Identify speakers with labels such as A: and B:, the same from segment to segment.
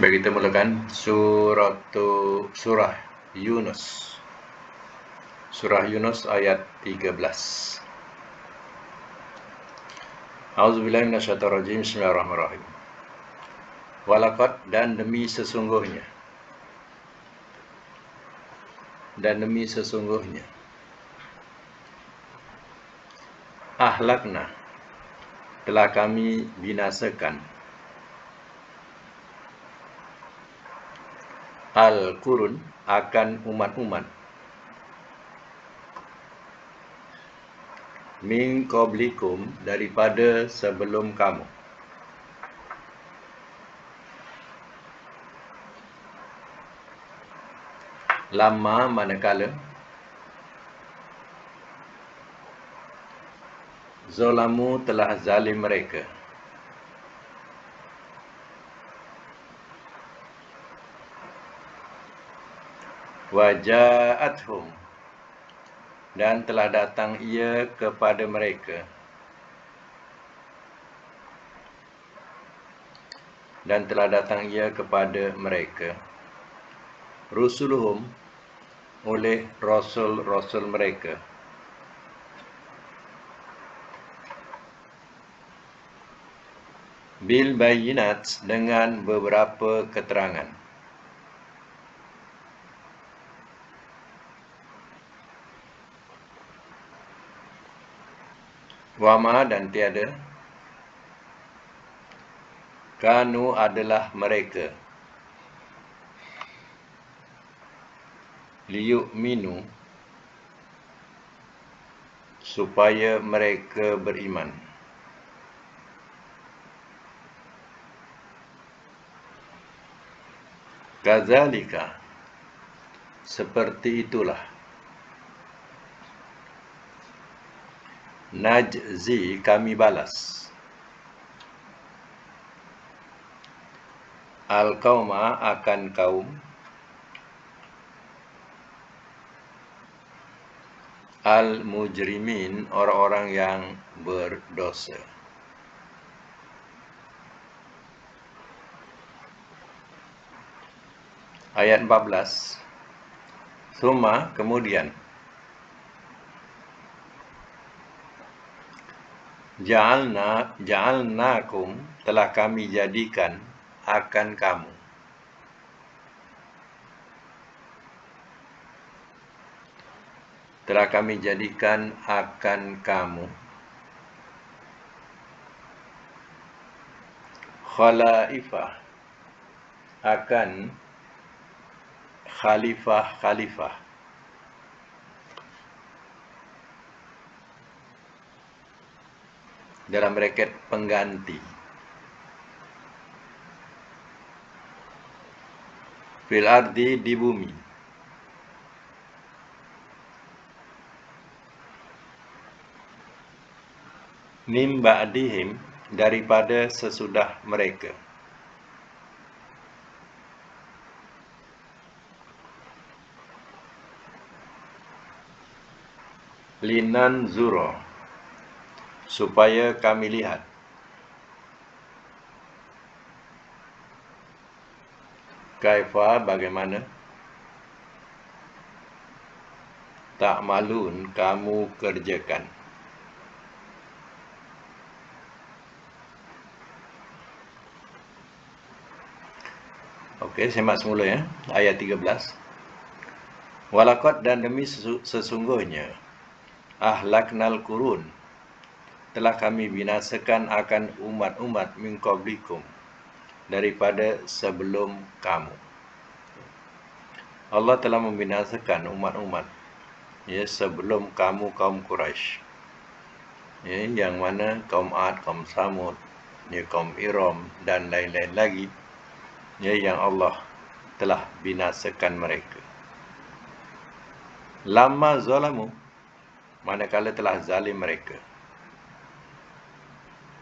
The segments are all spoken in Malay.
A: Baik, kita mulakan surah Yunus. Surah Yunus ayat 13. A'udzubillahi minasyaitonirrajim. Bismillahirrahmanirrahim. Walaqad, dan demi sesungguhnya. Ahlakna, telah kami binasakan. Al-Qurun, akan umat-umat. Min qablikum, daripada sebelum kamu. Lama, manakala. Zalamu, telah zalim mereka. Waja'athum, dan telah datang ia kepada mereka. Rusuluhum, oleh rasul-rasul mereka. Bil bayinat, dengan beberapa keterangan. Wama, dan tiada. Kanu, adalah mereka. Liyu'minu, supaya mereka beriman. Kadzalika, seperti itulah. Najzi, kami balas. Al-qauma, akan kaum. Al-mujrimin, orang-orang yang berdosa. Ayat 14. Tsumma, kemudian. Ja'alnakum, telah kami jadikan akan kamu. Khalaifah, akan khalifah. Dalam braket pengganti. Fil ardi, di bumi. Min ba'dihim, daripada sesudah mereka. Linanzura, supaya kami lihat. Kaifa, bagaimana. Ta'malun, kamu kerjakan. Okey, semak semula ya. Ayat 13. Walaqad, dan demi sesungguhnya. Ahlaknal qurun, telah kami binasakan akan umat-umat min qablikum, daripada sebelum kamu. Allah telah membinasakan umat-umat sebelum kamu, kaum Quraisy. Yang mana kaum Ad, kaum Samud, kaum Iram, dan lain-lain lagi, yang Allah telah binasakan mereka. Lamma zalamu, manakala telah zalim mereka.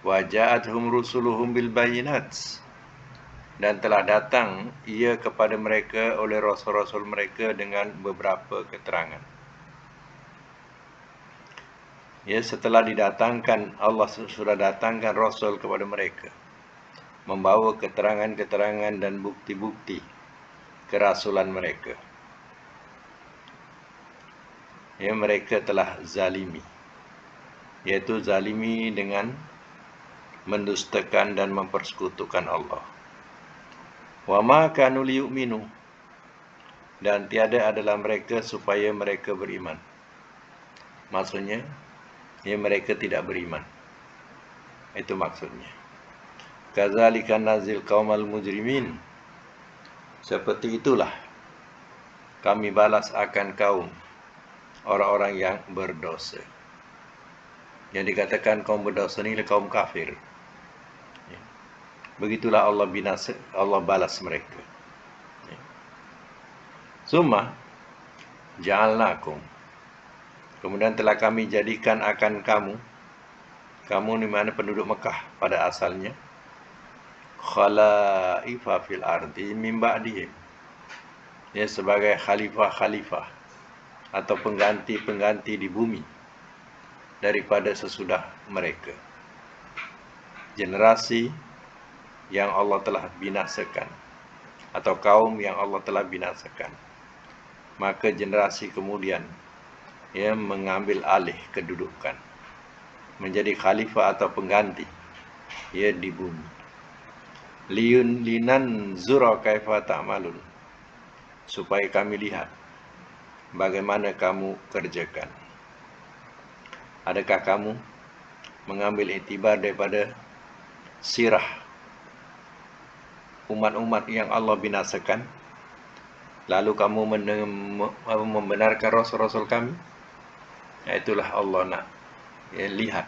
A: Waja'athum rusuluhum bil bayinat, dan telah datang ia kepada mereka oleh rasul-rasul mereka dengan beberapa keterangan. Setelah didatangkan, Allah sudah datangkan rasul kepada mereka. membawa keterangan-keterangan dan bukti-bukti kerasulan mereka. Ya, mereka telah zalimi, yaitu zalimi dengan mendustakan dan mempersekutukan Allah. Wa ma kanu liyu'minu, dan tiada adalah mereka supaya mereka beriman. Maksudnya, ya, mereka tidak beriman. Itu maksudnya. Kadzalika nazil qaumal mujrimin. Seperti itulah kami balas akan kaum orang-orang yang berdosa. Yang dikatakan kaum berdosa ini adalah kaum kafir. Begitulah Allah binasa, Allah balas mereka. Summa ja'alnakum, kemudian telah kami jadikan akan kamu di mana penduduk Mekah pada asalnya, khalaifa fil ardi min ba'dihim, ya, sebagai khalifah-khalifah atau pengganti-pengganti di bumi daripada sesudah mereka. Generasi yang Allah telah binasakan atau kaum yang Allah telah binasakan, maka generasi kemudian, ya, mengambil alih kedudukan menjadi khalifah atau pengganti, ya, di bumi. Linan zura kaifa ta'malun, supaya kami lihat bagaimana kamu kerjakan. Adakah kamu mengambil iktibar daripada sirah umat-umat yang Allah binasakan, lalu kamu membenarkan rasul-rasul kami? Ya, itulah Allah nak, ya, lihat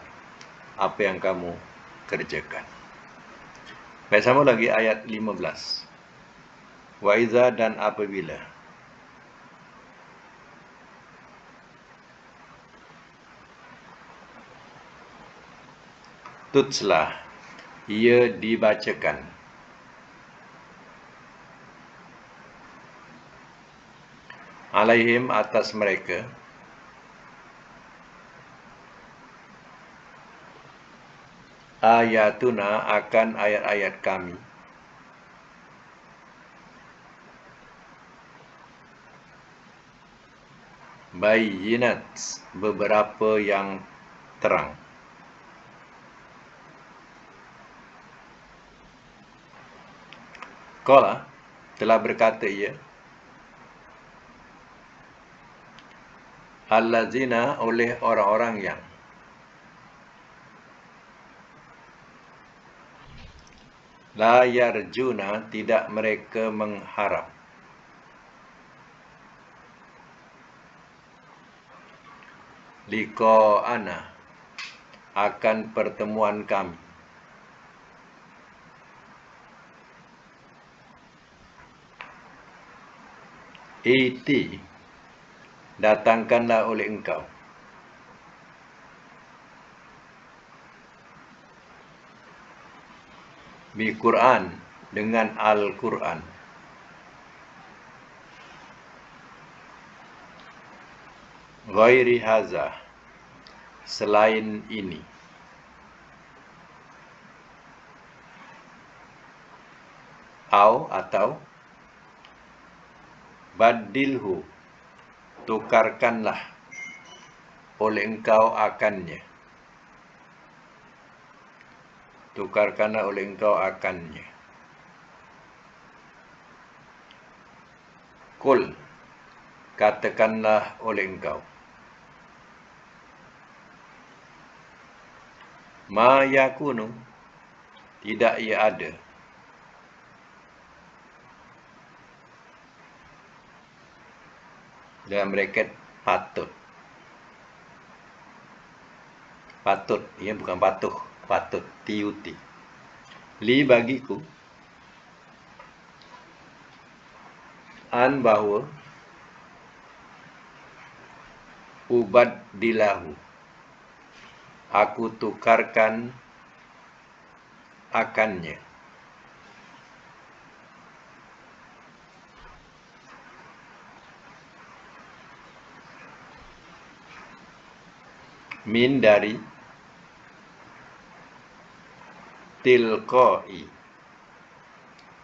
A: apa yang kamu kerjakan. Baik, sama lagi ayat 15. Wa iza, dan apabila, tutslah, ia dibacakan, alaihim, atas mereka, ayatuna, akan ayat-ayat kami, bayyinat, beberapa yang terang. Qala, telah berkata ia, allazina, oleh orang-orang yang la yarjuna, tidak mereka mengharap, liqa'ana, akan pertemuan kami, iti, datangkanlah oleh engkau, bi Quran, dengan Al-Quran, ghairi haza, selain ini, atau badilhu, tukarkanlah oleh engkau akannya, tukarkanlah oleh engkau akannya. Kul, katakanlah oleh engkau, ma yakunu, tidak ia ada, dalam bracket patut, ia bukan patuh, patut, TUT, li, bagiku, an, bahawa, ubaddilahu, aku tukarkan akannya, min, dari, tilqai,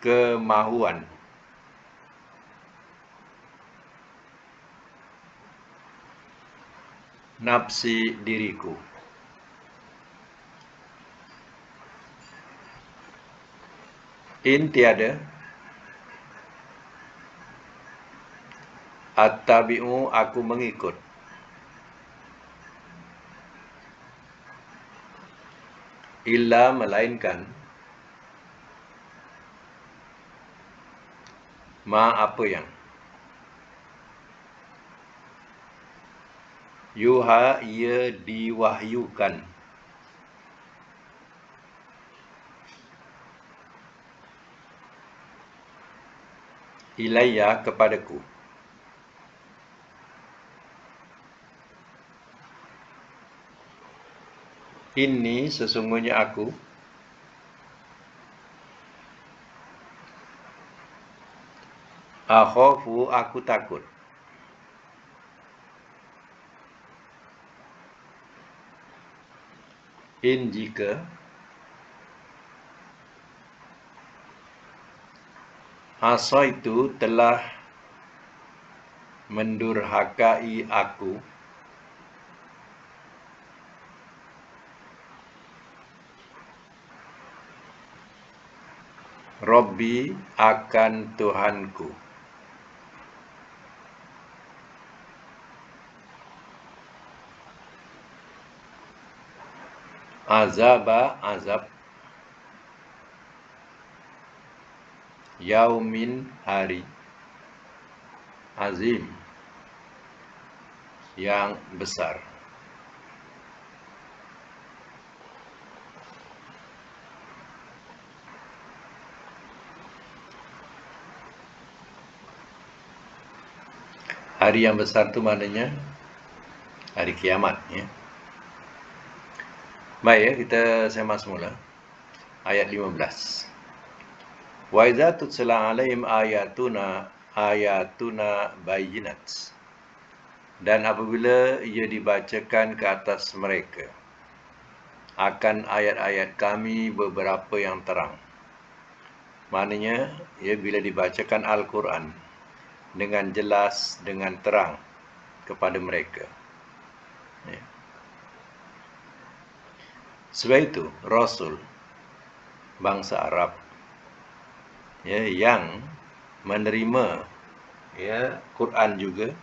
A: kemahuan. Nafsi diriku. In tiada. Attabi'u aku mengikut. Illa melainkan. Ma apa yang. Yuha ia diwahyukan. Ilayya kepadaku. Ini sesungguhnya aku. Akhafu aku takut. In jika. Asaitu telah mendurhakai aku. Rabbi akan Tuhanku. Azaba azab. Yaumin hari. Azim yang besar. Hari yang besar itu maknanya hari kiamat, ya. Baik, ya, kita semak semula ayat 15. Wa idza tutla 'alaihim ayatuna bayyinat. Dan apabila ia dibacakan ke atas mereka akan ayat-ayat kami beberapa yang terang. Maknanya, ya, bila dibacakan Al-Quran dengan jelas, dengan terang kepada mereka. Ya. Sebab itu, Rasul bangsa Arab, ya, yang menerima, ya, Quran juga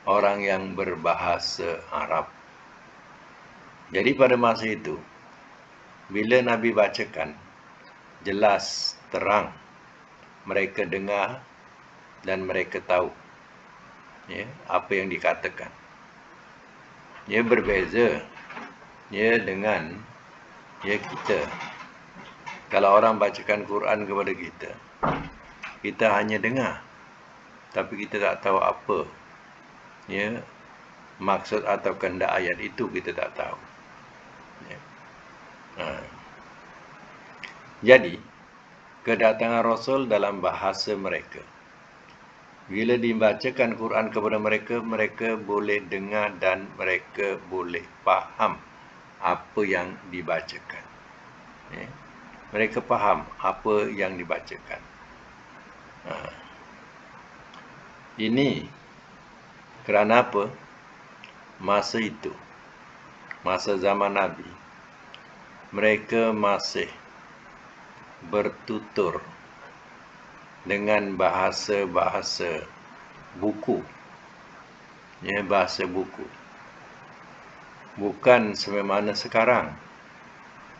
A: orang yang berbahasa Arab. Jadi pada masa itu, bila Nabi bacakan, jelas, terang, mereka dengar dan mereka tahu, ya, apa yang dikatakan. Ia berbeza, ya, dengan, ya, kita. Kalau orang bacakan Quran kepada kita, kita hanya dengar, tapi kita tak tahu apa, ya, maksud atau kehendak ayat itu kita tak tahu. Ya. Jadi, kedatangan Rasul dalam bahasa mereka. Bila dibacakan Quran kepada mereka, mereka boleh dengar dan mereka boleh faham apa yang dibacakan. Ya. Mereka faham apa yang dibacakan. Ini kerana apa? Masa itu, masa zaman Nabi, mereka masih bertutur dengan bahasa-bahasa buku. Ya, bahasa buku. Bukan sebagaimana sekarang.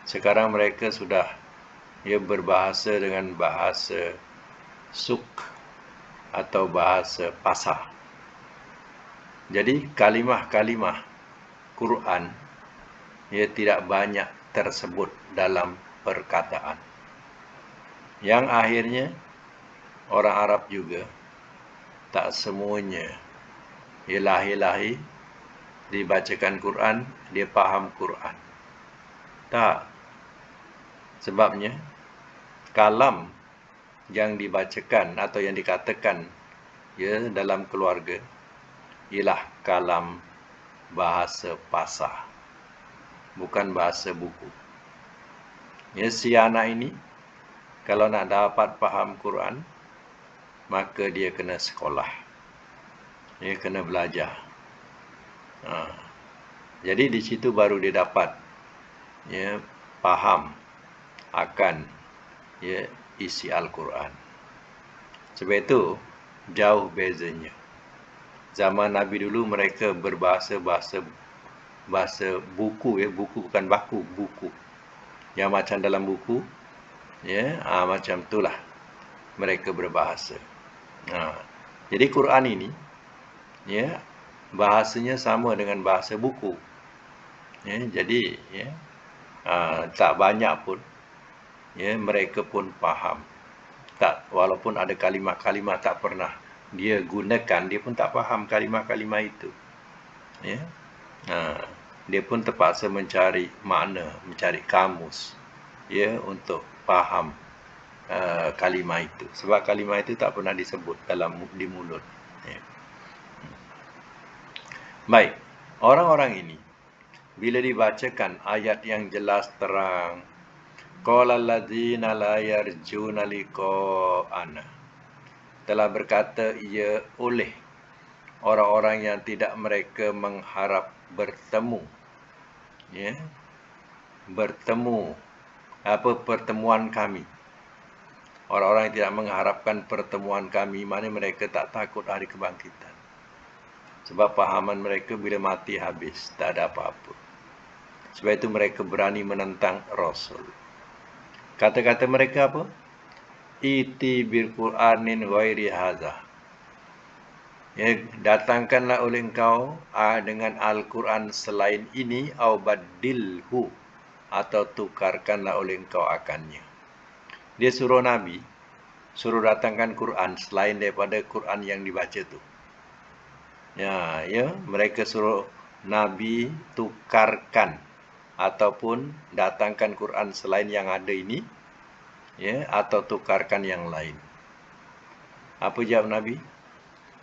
A: Sekarang mereka sudah, ya, berbahasa dengan bahasa suk atau bahasa pasar. Jadi kalimah-kalimah Quran, ia tidak banyak tersebut dalam perkataan. Yang akhirnya orang Arab juga tak semuanya, ia lahir-lahir dibacakan Quran, dia faham Quran. Tak. Sebabnya kalam yang dibacakan atau yang dikatakan, ya, dalam keluarga ialah kalam bahasa pasar, bukan bahasa buku. Ya, si anak ini Kalau nak dapat faham Quran, maka dia kena sekolah. Dia kena belajar. Jadi di situ baru dia dapat faham akan isi Al-Quran. Sebab itu jauh bezanya. Zaman Nabi dulu mereka berbahasa buku, buku bukan baku, buku. Yang macam dalam buku, macam itulah mereka berbahasa. Jadi Quran ini, bahasanya sama dengan bahasa buku. Jadi tak banyak pun, mereka pun faham. Tak, walaupun ada kalimat-kalimat tak pernah dia gunakan, dia pun tak faham kalimat-kalimat itu. Dia pun terpaksa mencari makna, mencari kamus, untuk faham kalimat itu. Sebab kalimat itu tak pernah disebut di mulut. Baik, orang-orang ini bila dibacakan ayat yang jelas terang, qala allazina la yarjuna liqa'ana, telah berkata ia oleh orang-orang yang tidak mereka mengharap bertemu, pertemuan kami. Orang-orang yang tidak mengharapkan pertemuan kami, mana mereka tak takut hari kebangkitan. Sebab pahaman mereka bila mati habis, tak ada apa-apa. Sebab itu mereka berani menentang Rasul. Kata-kata mereka apa? Iti bil Qur'anin ghairi hadza. Datangkanlah oleh engkau dengan Al-Quran selain ini, au badilhu, atau tukarkanlah oleh engkau akannya. Dia suruh Nabi, suruh datangkan Quran selain daripada Quran yang dibaca tu. Mereka suruh Nabi tukarkan ataupun datangkan Quran selain yang ada ini, atau tukarkan yang lain. Apa jawab Nabi?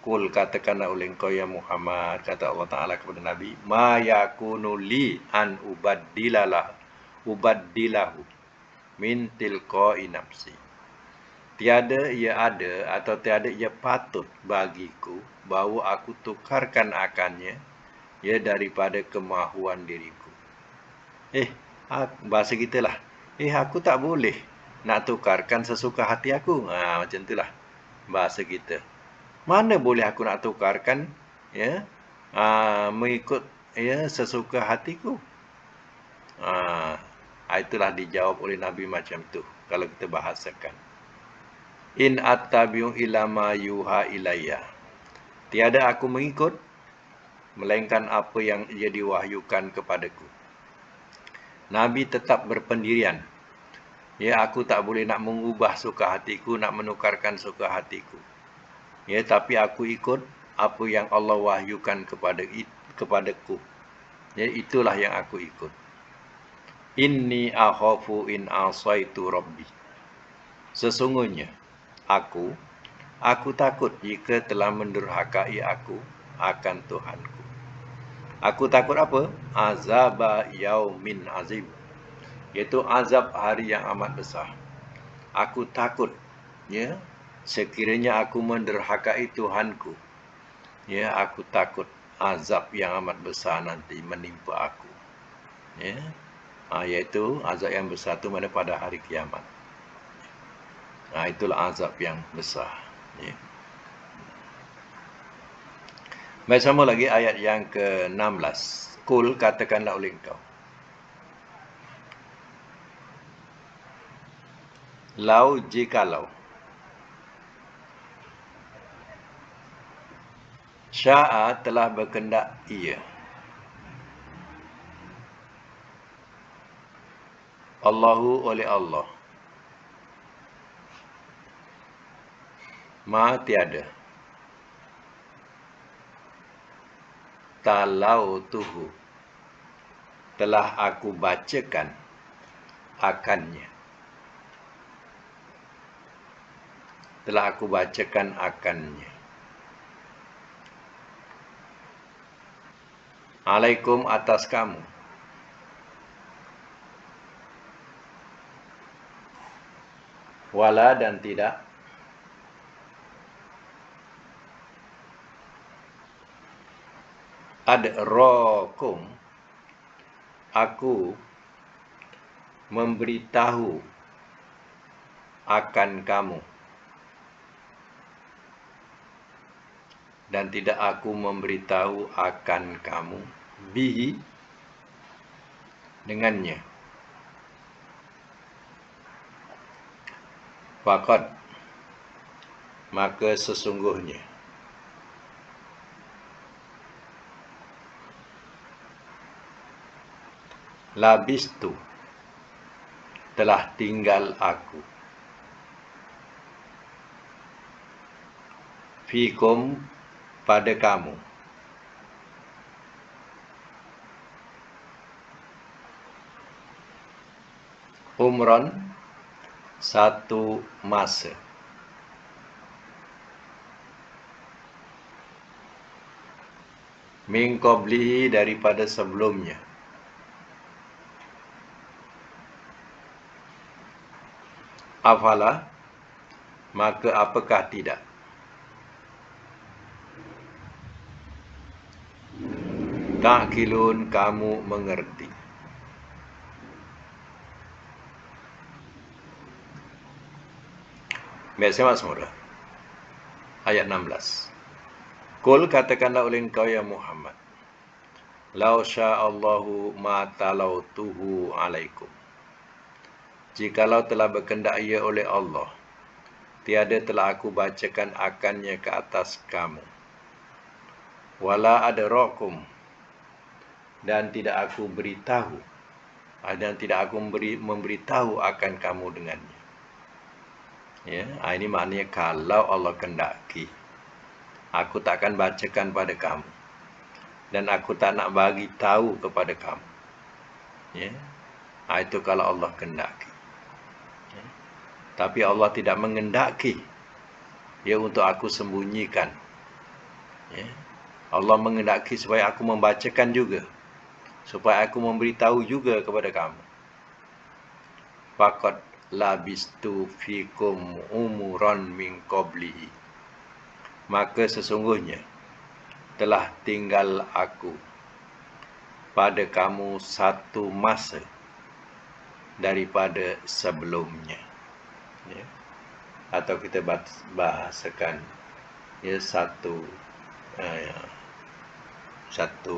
A: Kul, katakanlah oleh engkau ya Muhammad, kata Allah Ta'ala kepada Nabi, ma yakunu li an ubaddilahu min tilqa'i nafsi. Tiada ia ada atau tiada ia patut bagiku bahawa aku tukarkan akannya daripada kemahuan diriku. Bahasa kita lah, aku tak boleh nak tukarkan sesuka hati aku. Macam itulah bahasa kita. Mana boleh aku nak tukarkan mengikut sesuka hatiku. Itulah dijawab oleh Nabi macam tu kalau kita bahasakan. In attabi'u illa ma yuha ilayya. Tiada aku mengikut melainkan apa yang ia diwahyukan kepadaku. Nabi tetap berpendirian. Aku tak boleh nak mengubah suka hatiku, nak menukarkan suka hatiku. Tapi aku ikut apa yang Allah wahyukan kepadaku. Itulah yang aku ikut. Inni akhafu in asaitu rabbi. Sesungguhnya aku takut jika telah mendurhakai aku akan Tuhanku. Aku takut apa? Azaba yaumin azim, iaitu azab hari yang amat besar. Aku takut sekiranya aku menderhakai Tuhanku, aku takut azab yang amat besar nanti menimpa aku. Iaitu azab yang besar itu mana pada hari kiamat. Itulah azab yang besar. Baik, sama lagi ayat yang ke-16. Kul, katakanlah oleh engkau. Lau, jikalau. Sya'a, telah berkendak ia. Allahu, oleh Allah. Ma, tiada. Talau tuhu, telah aku bacakan akannya. Telah aku bacakan akannya. Alaikum, atas kamu. Wala dan tidak. Adrakum, aku memberitahu akan kamu, dan tidak aku memberitahu akan kamu bihi, dengannya. Faqad, maka sesungguhnya. Labistu, telah tinggal aku. Fikum, pada kamu. Umron, satu masa. Min qablihi, daripada sebelumnya. Afala, maka apakah tidak? Ta'qilun, kamu mengerti. Biasa mas mula. Ayat 16. Qul, katakanlah oleh engkau ya Muhammad. Lau sya'allahu ma talautuhu alaikum. Jikalau telah berkehendak ia oleh Allah, tiada telah aku bacakan akannya ke atas kamu. Wala adrakum, dan tidak aku beritahu, dan tidak aku memberitahu akan kamu dengannya. Ya, ini maknanya kalau Allah kehendaki, aku takkan bacakan pada kamu, dan aku tak nak bagi tahu kepada kamu. Ya, itu kalau Allah kehendaki. Ya. Tapi Allah tidak mengendaki ya untuk aku sembunyikan. Ya. Allah mengendaki supaya aku membacakan juga, supaya aku memberitahu juga kepada kamu. Faqad labistu fikum umuran min qablihi, maka sesungguhnya telah tinggal aku pada kamu satu masa daripada sebelumnya. Ya. Atau kita bahasakan ya, satu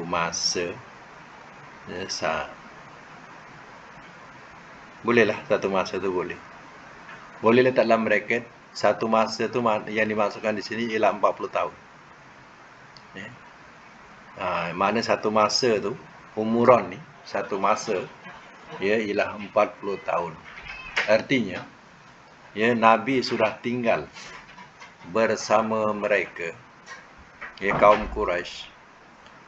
A: masa ya, bolehlah satu masa tu boleh. Boleh letak dalam bracket. Satu masa tu yang dimasukkan di sini ialah 40 tahun. Ya. Mana satu masa tu, umuran ni, satu masa ya ialah 40 tahun. Artinya ya, Nabi sudah tinggal bersama mereka, ya, kaum Quraisy,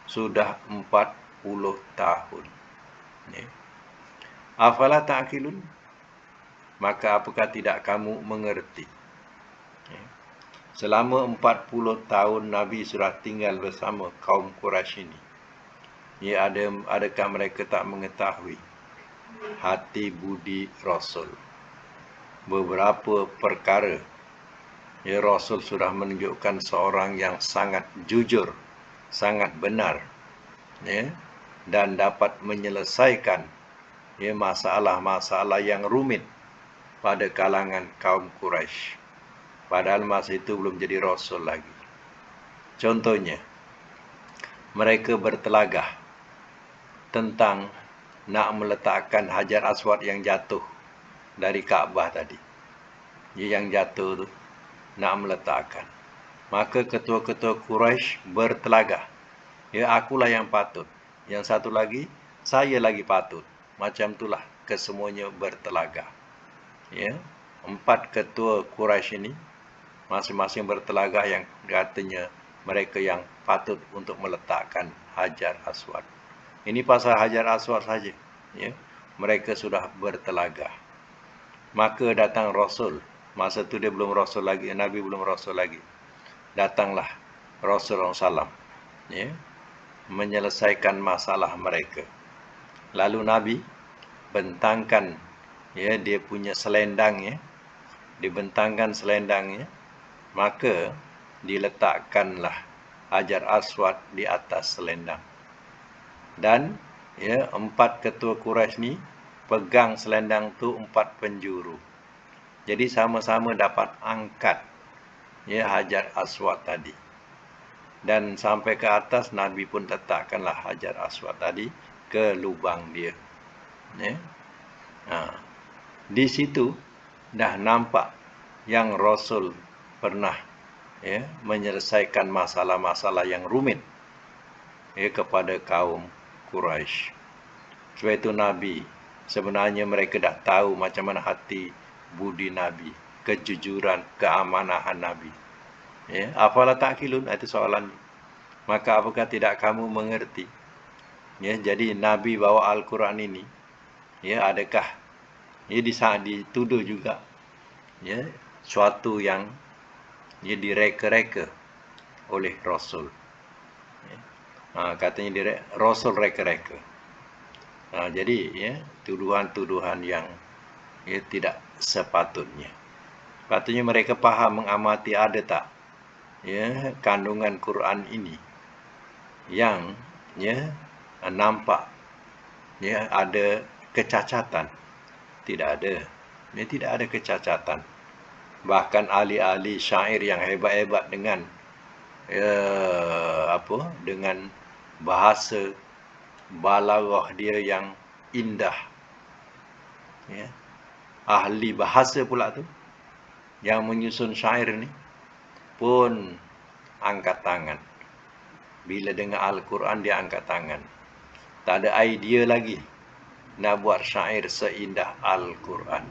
A: sudah 40 tahun. Ya. Afala ta'qilun, maka apakah tidak kamu mengerti? Ya. Selama 40 tahun Nabi sudah tinggal bersama kaum Quraisy ini. Ya, adakah mereka tak mengetahui hati budi Rasul? Beberapa perkara ya, Rasul sudah menunjukkan seorang yang sangat jujur, sangat benar, ya, dan dapat menyelesaikan ya, masalah-masalah yang rumit pada kalangan kaum Quraisy. Padahal masa itu belum jadi Rasul lagi. Contohnya, mereka bertelagah tentang nak meletakkan Hajar Aswad yang jatuh dari Kaabah tadi. Yang jatuh tu nak meletakkan. Maka ketua-ketua Quraisy bertelagah. Ya, akulah yang patut. Yang satu lagi, saya lagi patut. Macam itulah kesemuanya bertelagah. Ya, 4 ketua Quraisy ini masing-masing bertelagah yang katanya mereka yang patut untuk meletakkan Hajar Aswad. Ini pasal Hajar Aswad saja. Ya, mereka sudah bertelagah. Maka datang Rasul. Masa itu dia belum Rasul lagi, Nabi belum Rasul lagi. Datanglah Rasulullah SAW, ya, menyelesaikan masalah mereka. Lalu Nabi bentangkan ya, dia punya selendang, ya, dibentangkan selendangnya, maka diletakkanlah Hajar Aswad di atas selendang. Dan 4 ketua Quraisy ni pegang selendang tu 4 penjuru. Jadi sama-sama dapat angkat Hajar Aswad tadi. Dan sampai ke atas Nabi pun letakkanlah Hajar Aswad tadi ke lubang dia. Di situ dah nampak yang Rasul pernah menyelesaikan masalah-masalah yang rumit kepada kaum Quraisy. Sebab itu Nabi sebenarnya mereka dah tahu macam mana hati budi Nabi, kejujuran, keamanahan Nabi. Afala ta'qilun, itu soalan. Maka apakah tidak kamu mengerti? Jadi Nabi bawa Al-Quran ini, adakah dituduh juga suatu yang direka-reka oleh Rasul. Katanya Rasul reka-reka. Jadi tuduhan-tuduhan yang tidak sepatutnya. Patutnya mereka faham, mengamati ada tak kandungan Quran ini yang nampak ada kecacatan. Tidak ada. Tidak ada kecacatan. Bahkan ahli-ahli syair yang hebat-hebat dengan dengan bahasa balaghah dia yang indah. Ahli bahasa pula tu yang menyusun syair ni pun angkat tangan. Bila dengar Al-Quran dia angkat tangan. Tak ada idea lagi nak buat syair seindah Al-Quran.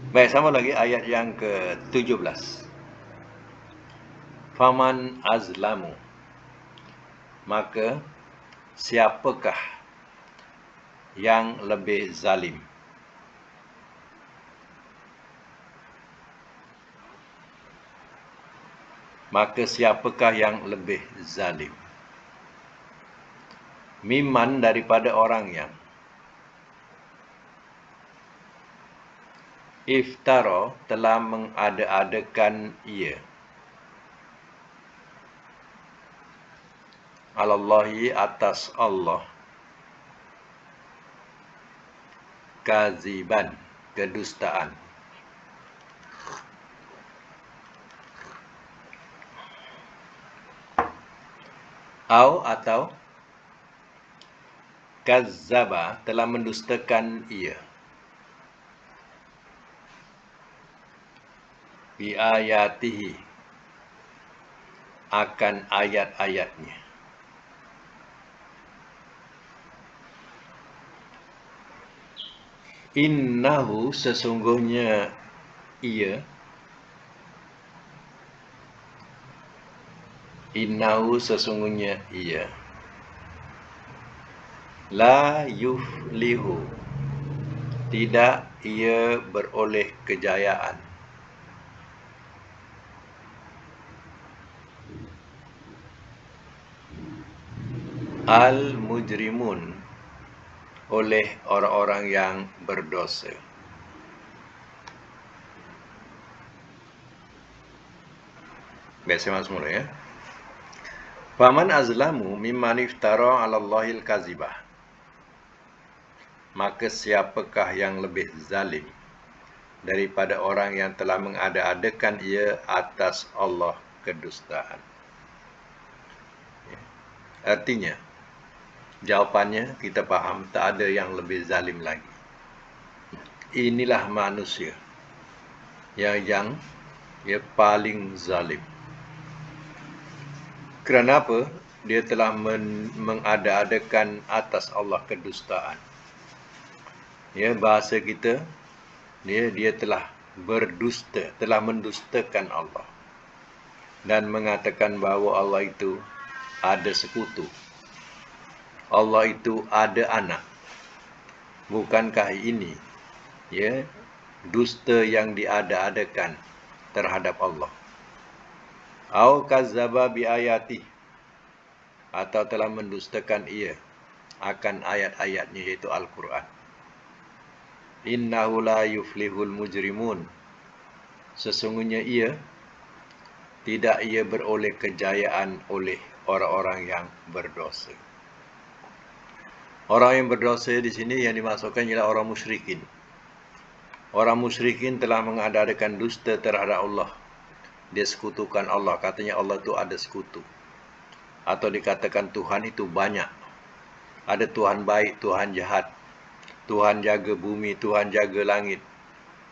A: Baik, sama lagi ayat yang ke-17. Faman azlamu, maka siapakah yang lebih zalim? Maka siapakah yang lebih zalim? Mimman, daripada orang yang iftara, telah mengada-adakan ia, alallahi, atas Allah, kaziban, kedustaan. Atau kazzaba, telah mendustakan ia, bi ayatihi, akan ayat-ayatnya. Innahu, sesungguhnya ia, innahu, sesungguhnya ia, la yuflihu, tidak ia beroleh kejayaan, al-mujrimun, oleh orang-orang yang berdosa. Baik, saya masuk mula ya. Faman azlamu mimman iftara 'ala Allahil kazibah. Maka siapakah yang lebih zalim daripada orang yang telah mengada-adakan ia atas Allah kedustaan? Artinya, jawapannya kita faham, tak ada yang lebih zalim lagi. Inilah manusia yang paling zalim. Kerana apa? Dia telah mengada-adakan atas Allah kedustaan. Bahasa kita, dia telah berdusta, telah mendustakan Allah. Dan mengatakan bahawa Allah itu ada sekutu. Allah itu ada anak. Bukankah ini dusta yang diada-adakan terhadap Allah? Au kazzaba bi ayati, atau telah mendustakan ia akan ayat-ayatnya, yaitu Al-Quran. Innahu la yuflihul mujrimun. Sesungguhnya tidak ia beroleh kejayaan oleh orang-orang yang berdosa. Orang yang berdosa di sini yang dimaksudkan ialah orang musyrikin. Orang musyrikin telah mengadakan dusta terhadap Allah. Dia sekutukan Allah. Katanya Allah itu ada sekutu. Atau dikatakan Tuhan itu banyak. Ada Tuhan baik, Tuhan jahat. Tuhan jaga bumi, Tuhan jaga langit.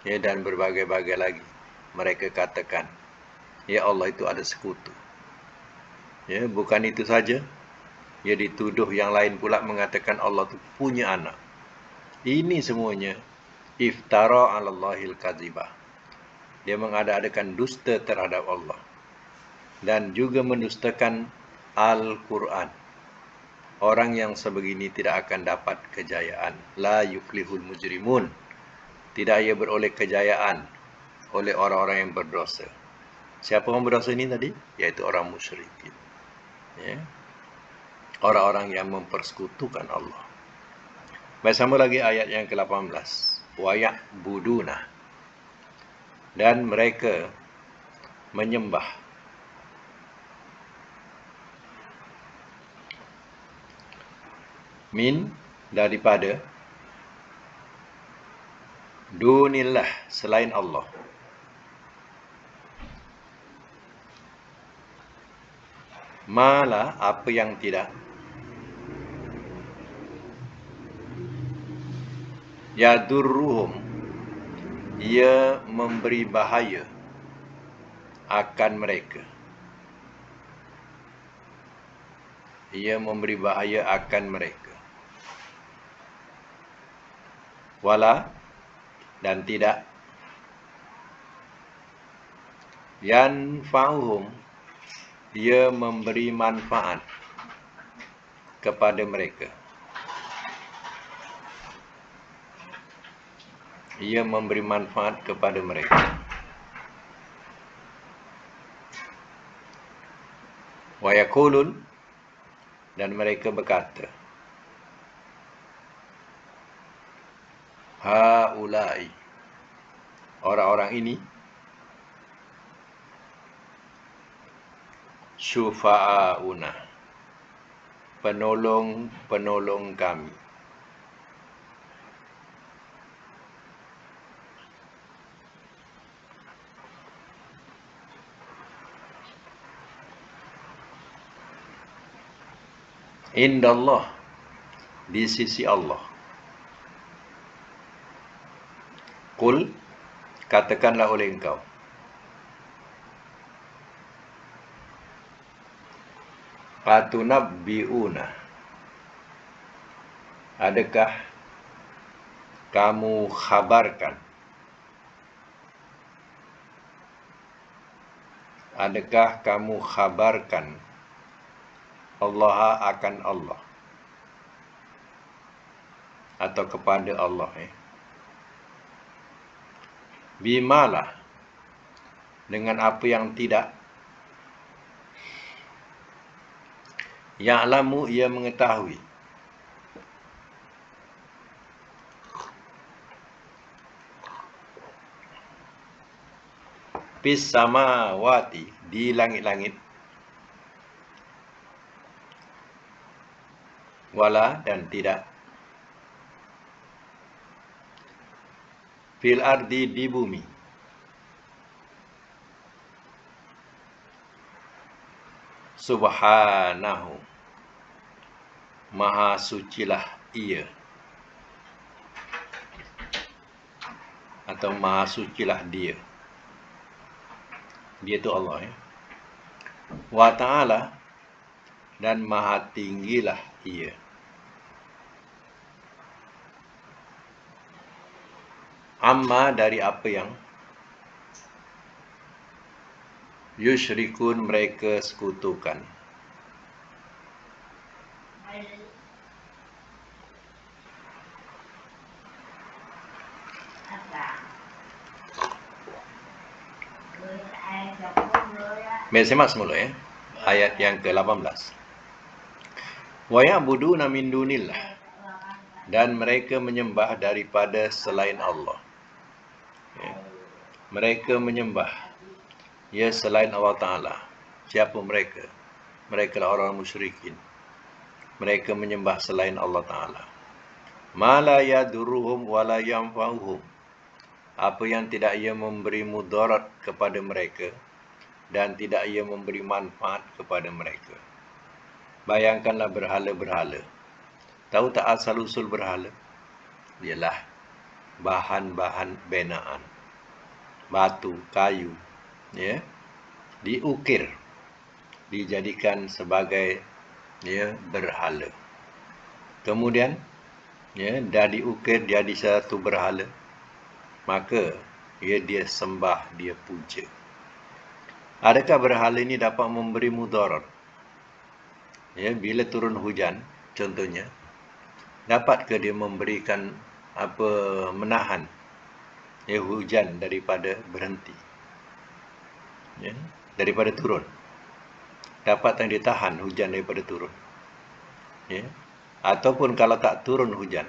A: Ya, dan berbagai-bagai lagi. Mereka katakan, ya Allah itu ada sekutu. Ya, bukan itu saja. Ia dituduh yang lain pula mengatakan Allah itu punya anak. Ini semuanya iftara 'alallahil kadzibah. Dia mengada-adakan dusta terhadap Allah. Dan juga mendustakan Al-Quran. Orang yang sebegini tidak akan dapat kejayaan. La yuflihul mujrimun. Tidak ia beroleh kejayaan oleh orang-orang yang berdosa. Siapa orang berdosa ini tadi? Yaitu orang musyrikin. Ya. Orang-orang yang mempersekutukan Allah. Baik, sama lagi ayat yang ke-18. Wa ya'buduna. Dan mereka menyembah. Min, daripada. Dunillah, selain Allah. Malah, apa yang tidak. Yadurruhum, ia memberi bahaya akan mereka. Ia memberi bahaya akan mereka. Wala, dan tidak. Yanfa'uhum, ia memberi manfaat kepada mereka. Ia memberi manfaat kepada mereka. Wa yaqulun, dan mereka berkata, haulai, orang-orang ini, syufa'auna, penolong-penolong kami. Indallah, di sisi Allah. Qul, katakanlah oleh engkau. Atunabbi'una, adakah kamu khabarkan? Adakah kamu khabarkan Allah akan Allah, atau kepada Allah, bimalah, dengan apa yang tidak. Ya'lamu, ia mengetahui. Fis samawati, di langit-langit. Wala, dan tidak. Fil ardi, di bumi. Subhanahu, maha sucilah ia, atau maha sucilah dia. Dia itu Allah, Wa ta'ala, dan maha tinggilah ia. Amma, dari apa yang yusyrikun, mereka sekutukan. Mari simak semula, ayat yang ke-18. Wa ya'buduna min dunillah, dan mereka menyembah daripada selain Allah. Ya. Mereka menyembah selain Allah Ta'ala. Siapa mereka? Mereka lah orang musyrikin. Mereka menyembah selain Allah Ta'ala. Ma la yaduruhum wa la yanfa'uhum. Apa yang tidak ia memberi mudarat kepada mereka dan tidak ia memberi manfaat kepada mereka. Bayangkanlah berhala-berhala. Tahu tak asal-usul berhala? Ialah bahan-bahan binaan. Batu, kayu, diukir, dijadikan sebagai berhala. Kemudian dah diukir jadi satu berhala, maka dia sembah, dia puja. Adakah berhala ini dapat memberi mudarat? Bila turun hujan, contohnya, dapatkah dia memberikan menahan hujan daripada berhenti, daripada turun? Dapat dia tahan hujan daripada turun? Ataupun kalau tak turun hujan,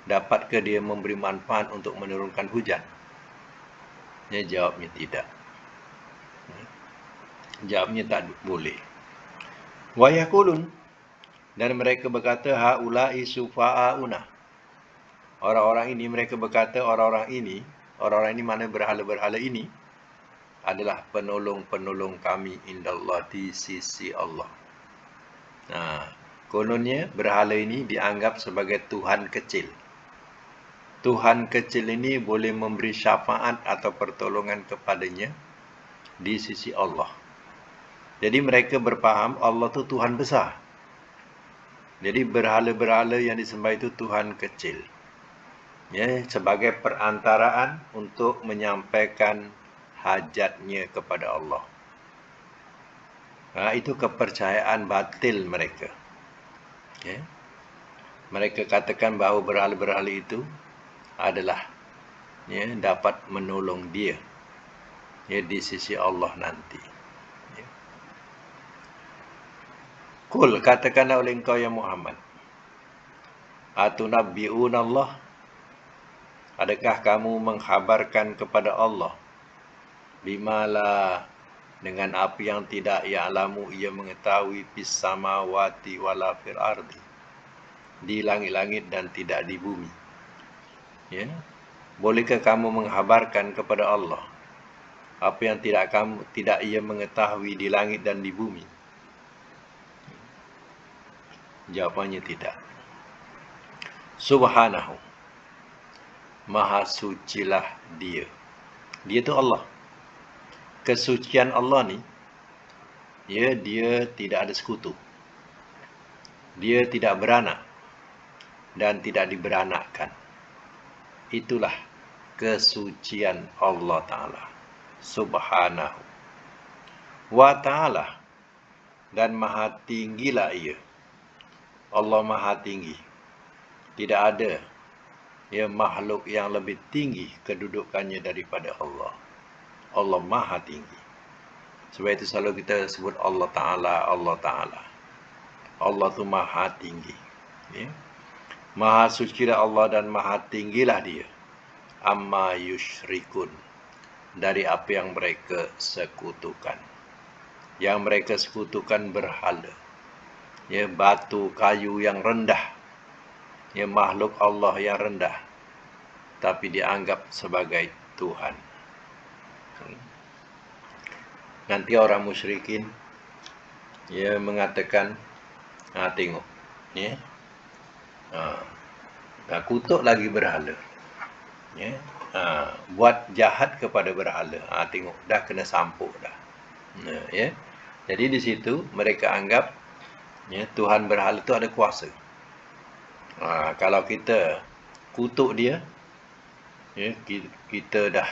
A: dapatkah dia memberi manfaat untuk menurunkan hujan? Jawabnya tidak. Jawabnya tak boleh. Wa yaqulun, dan mereka berkata, haula'i sufa'auna. Orang-orang ini, mereka berkata, orang-orang ini mana berhala-berhala ini adalah penolong-penolong kami indallah, di sisi Allah. Kononnya berhala ini dianggap sebagai Tuhan kecil. Tuhan kecil ini boleh memberi syafaat atau pertolongan kepadanya di sisi Allah. Jadi mereka berfaham Allah itu Tuhan besar. Jadi berhala-berhala yang disembah itu Tuhan kecil. Sebagai perantaraan untuk menyampaikan hajatnya kepada Allah. Itu kepercayaan batil mereka. Mereka katakan bahawa berhala-berhala itu adalah dapat menolong dia di sisi Allah nanti. Kul, katakanlah oleh engkau ya Muhammad, atunabbi'una Allah, adakah kamu mengkhabarkan kepada Allah bimala, dengan apa yang tidak ya'lamu, ia mengetahui, fis samawati wala fil ardi, di langit-langit dan tidak di bumi. Bolehkah kamu menghabarkan kepada Allah apa yang tidak ia mengetahui di langit dan di bumi? Jawapannya tidak. Subhanahu, maha sucilah dia. Dia itu Allah. Kesucian Allah ni, dia tidak ada sekutu. Dia tidak beranak dan tidak diberanakkan. Itulah kesucian Allah Ta'ala. Subhanahu wa ta'ala, dan maha tinggilah ia. Allah maha tinggi. Tidak ada makhluk yang lebih tinggi kedudukannya daripada Allah. Allah maha tinggi. Sebab itu selalu kita sebut Allah Ta'ala, Allah Ta'ala. Allah tu maha tinggi. Maha sucilah Allah dan maha tinggilah dia. Amma yusyrikun, dari apa yang mereka sekutukan. Yang mereka sekutukan berhala, batu, kayu yang rendah, makhluk Allah yang rendah, tapi dianggap sebagai Tuhan. Nanti orang musyrikin mengatakan, tengok, kutuk lagi berhala, buat jahat kepada berhala, tengok dah kena sampuk dah. Jadi di situ mereka anggap Tuhan berhala itu ada kuasa. Kalau kita kutuk dia, kita dah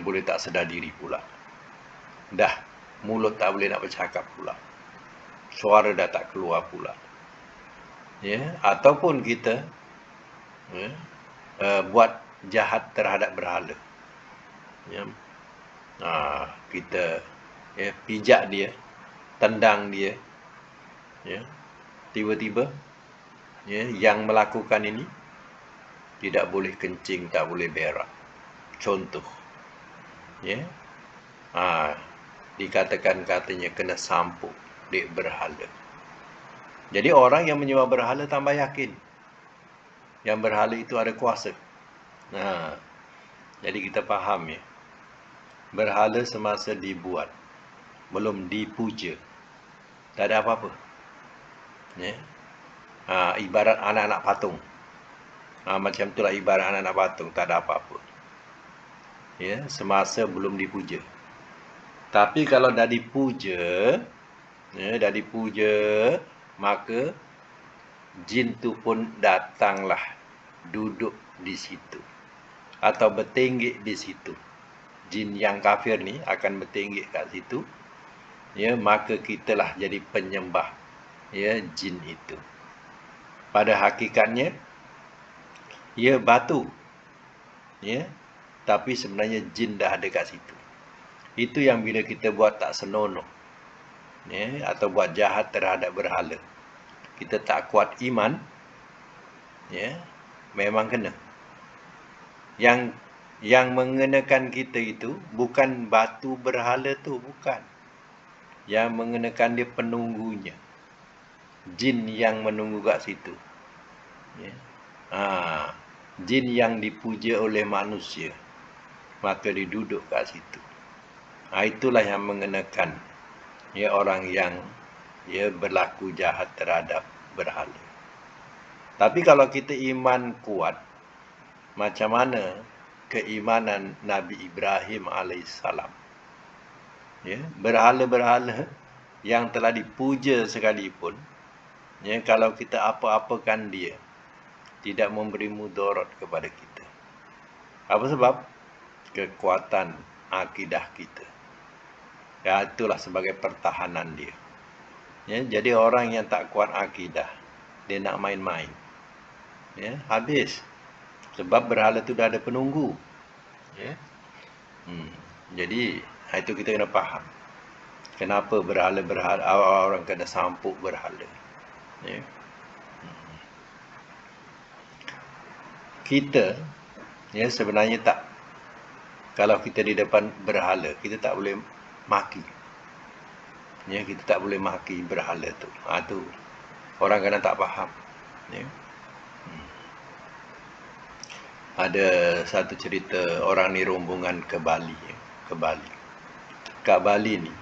A: boleh tak sedar diri pula. Dah mulut tak boleh nak bercakap pula. Suara dah tak keluar pula. Ataupun kita buat jahat terhadap berhala. Kita pijak dia, tendang dia, tiba-tiba Ya, yang melakukan ini tidak boleh kencing, tak boleh berak. Contoh, ya, dikatakan katanya kena sampuk di berhala. Jadi orang yang menyembah berhala tambah yakin yang berhala itu ada kuasa. Jadi kita faham ya, berhala semasa dibuat, belum dipuja, tak ada apa-apa. Ya. Ibarat anak-anak patung. Macam itulah ibarat anak-anak patung, tak ada apa-apa. Ya, semasa belum dipuja. Tapi kalau dah dipuja, dah dipuja, maka jin tu pun datanglah duduk di situ atau bertinggik di situ. Jin yang kafir ni akan bertinggik kat situ. Ya, maka kitalah jadi penyembah ya jin itu. Pada hakikatnya ia batu. Ya. Tapi sebenarnya jin dah ada kat situ. Itu yang bila kita buat tak senonoh, ya, atau buat jahat terhadap berhala, kita tak kuat iman, ya, memang kena. Yang mengenakan kita itu bukan batu berhala tu, bukan. Yang mengenakan dia penunggunya, jin yang menunggu kat situ. Ya. Jin yang dipuja oleh manusia, maka diduduk kat situ. Itulah yang mengenakan ya orang yang ya berlaku jahat terhadap berhala. Tapi kalau kita iman kuat, macam mana keimanan Nabi Ibrahim alaihissalam, ya, berhala-berhala yang telah dipuja sekalipun, ya, kalau kita apa-apakan dia, tidak memberi mudarat kepada kita. Apa sebab? Kekuatan akidah kita. Ya, itulah sebagai pertahanan dia. Ya, jadi orang yang tak kuat akidah, dia nak main-main, ya, habis. Sebab berhala tu dah ada penunggu. Ya. Jadi itu kita kena faham. Kenapa berhala-berhala orang kena sampuk berhala. Ya. Kita ya sebenarnya tak, kalau kita di depan berhala, kita tak boleh maki. Ya, kita tak boleh maki berhala tu. Tu orang kadang tak faham. Ya. Ada satu cerita orang ni rombongan ke Bali, ke Bali. Kat Bali ni,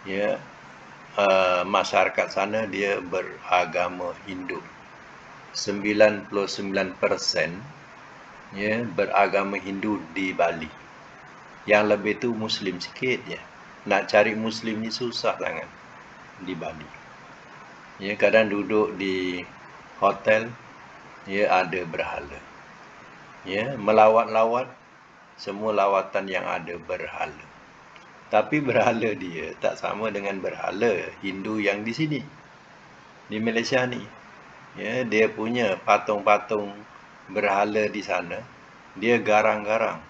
A: ya, masyarakat sana dia beragama Hindu. 99% ya beragama Hindu di Bali. Yang lebih tu Muslim sikit je. Nak cari Muslim ni susah sangat di Bali. Ya, kadang duduk di hotel, ya, ada berhala. Ya, melawat-lawat, semua lawatan yang ada berhala. Tapi berhala dia tak sama dengan berhala Hindu yang di sini, di Malaysia ni. Ya, dia punya patung-patung berhala di sana, dia garang-garang.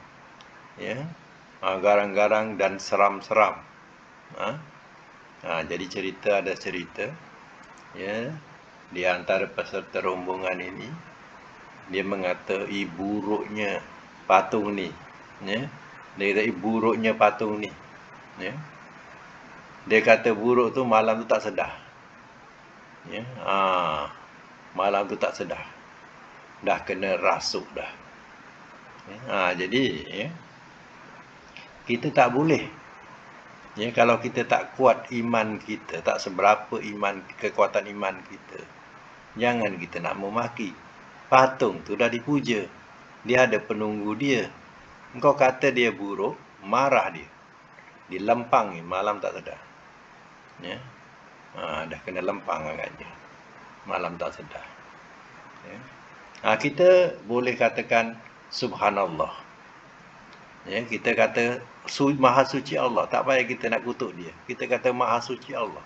A: Ya, garang-garang dan seram-seram. Jadi ada cerita, ya, di antara peserta rombongan ini, dia mengata buruknya patung ni, ya. Dia kata buruknya patung ni, ya. Dia kata buruk tu malam tu tak sedar. Ya, malam tu tak sedar. Dah kena rasuk dah. Ya, jadi ya, kita tak boleh. Ya, kalau kita tak kuat iman kita, tak seberapa kekuatan iman kita, jangan kita nak memaki. Patung tu dah dipuja. Dia ada penunggu dia. Engkau kata dia buruk, marah dia. Dilempang ni, malam tak sedar. Ya. Dah kena lempang agaknya. Malam tak sedar. Ya. Kita boleh katakan subhanallah. Ya, kita kata maha suci Allah, tak payah kita nak kutuk dia. Kita kata maha suci Allah.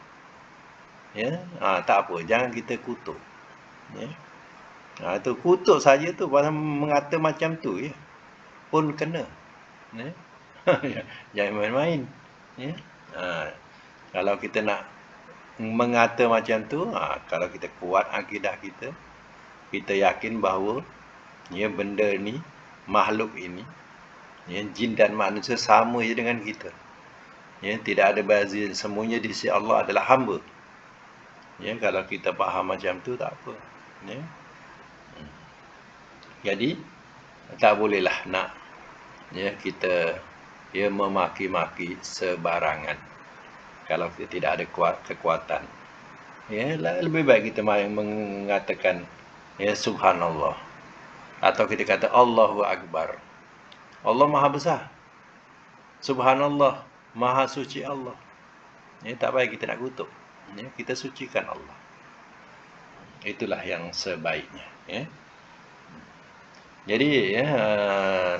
A: Ya, tak apa, jangan kita kutuk. Ya. Tu kutuk saja tu pasal mengata macam tu ya, pun kena. Ya. Jangan main-main. Ya. Kalau kita nak mengata macam tu, kalau kita kuat akidah kita, kita yakin bahawa ya benda ni, makhluk ini, ya jin dan manusia sama je dengan kita. Ya, tidak ada beza, semuanya di sisi Allah adalah hamba. Ya, kalau kita faham macam tu tak apa. Ya. Jadi tak bolehlah nak ya kita ya memaki-maki sebarangan kalau kita tidak ada kekuatan. Ya, lebih baik kita mengatakan ya subhanallah, atau kita kata Allahu akbar. Allah Maha Besar. Subhanallah, Maha Suci Allah. Ya, tak payah kita nak kutuk. Ya, kita sucikan Allah. Itulah yang sebaiknya. Ya. Jadi ya,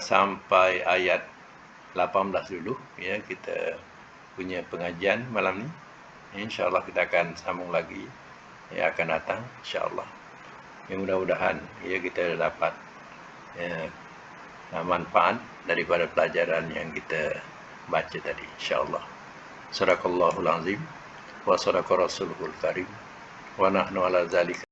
A: sampai ayat 18 dulu ya kita punya pengajian malam ni. InsyaAllah kita akan sambung lagi ya akan datang insyaAllah. Ya, mudah-mudahan ya kita dapat manfaat daripada pelajaran yang kita baca tadi insyaAllah. Sadaqallahul azim wa sadaqa rasulul karim wa nahnu ala zalika